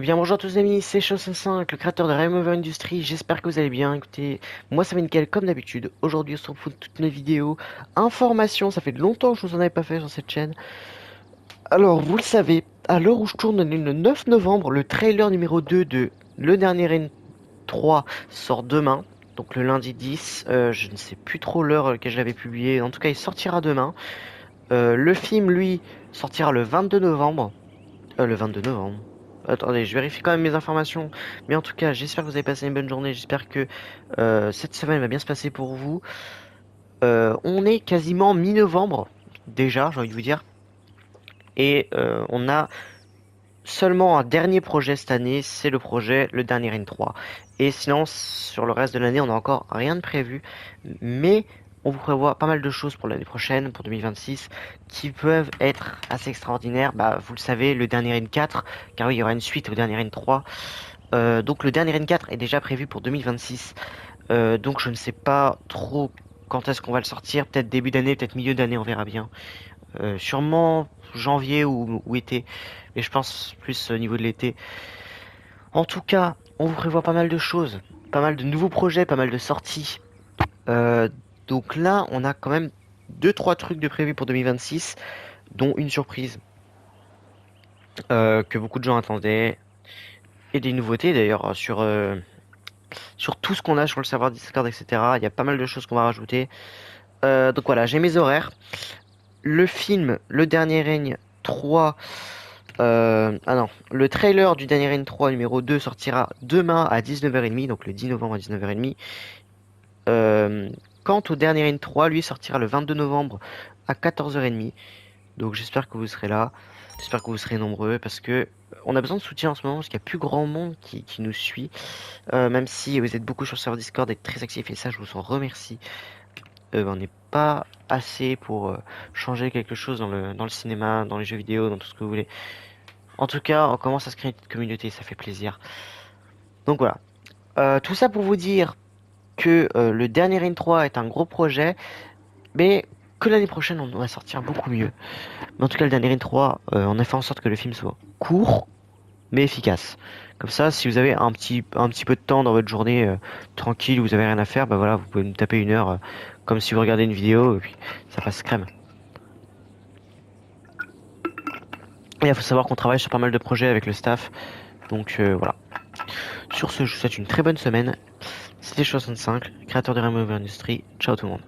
bien bonjour à tous les amis, c'est Chausson5, le créateur de Remover Industry, j'espère que vous allez bien. Écoutez, moi ça va nickel comme d'habitude. Aujourd'hui on se retrouve pour toutes mes vidéos, informations, ça fait longtemps que je vous en avais pas fait sur cette chaîne. Alors vous le savez, à l'heure où je tourne le 9 novembre, le trailer numéro 2 de Le Dernier N3 sort demain. Donc le lundi 10, je ne sais plus trop l'heure que je l'avais publié, en tout cas il sortira demain. Le film lui sortira le 22 novembre. Le 22 novembre. Attendez, je vérifie quand même mes informations. Mais en tout cas, j'espère que vous avez passé une bonne journée. J'espère que cette semaine va bien se passer pour vous. On est quasiment mi-novembre, déjà, j'ai envie de vous dire. Et on a seulement un dernier projet cette année, c'est le projet Le Dernier N3. Et sinon, sur le reste de l'année, on n'a encore rien de prévu. Mais on vous prévoit pas mal de choses pour l'année prochaine, pour 2026, qui peuvent être assez extraordinaires. Bah, vous le savez, le dernier N4, car oui, il y aura une suite au dernier N3. Donc le dernier N4 est déjà prévu pour 2026. Donc je ne sais pas trop quand est-ce qu'on va le sortir. Peut-être début d'année, peut-être milieu d'année, on verra bien. Sûrement janvier ou été. Mais je pense plus au niveau de l'été. En tout cas, on vous prévoit pas mal de choses. Pas mal de nouveaux projets, pas mal de sorties. Euh, donc là, on a quand même deux trois trucs de prévus pour 2026, dont une surprise que beaucoup de gens attendaient, et des nouveautés d'ailleurs sur tout ce qu'on a sur le serveur Discord, etc. Il y a pas mal de choses qu'on va rajouter. Donc voilà, j'ai mes horaires. Le film, Le Dernier Règne 3. Ah non, le trailer du Dernier Règne 3 numéro 2 sortira demain à 19h30, donc le 10 novembre à 19h30. Euh, Quant au Dernier Règne 3, lui sortira le 22 novembre à 14h30. Donc j'espère que vous serez là. J'espère que vous serez nombreux parce que on a besoin de soutien en ce moment parce qu'il n'y a plus grand monde qui nous suit. Même si vous êtes beaucoup sur le serveur Discord et très actifs et ça je vous en remercie. On n'est pas assez pour changer quelque chose dans le cinéma, dans les jeux vidéo, dans tout ce que vous voulez. En tout cas, on commence à se créer une petite communauté, ça fait plaisir. Donc voilà. Tout ça pour vous dire que le dernier N3 est un gros projet, mais que l'année prochaine on va sortir beaucoup mieux. Mais en tout cas, le dernier N3, on a fait en sorte que le film soit court, mais efficace. Comme ça, si vous avez un petit peu de temps dans votre journée tranquille, vous avez rien à faire, bah voilà, vous pouvez nous taper une heure comme si vous regardez une vidéo et puis ça passe crème. Et il faut savoir qu'on travaille sur pas mal de projets avec le staff, donc voilà. Sur ce, je vous souhaite une très bonne semaine. C'était 65, créateur de Remover Industry. Ciao tout le monde.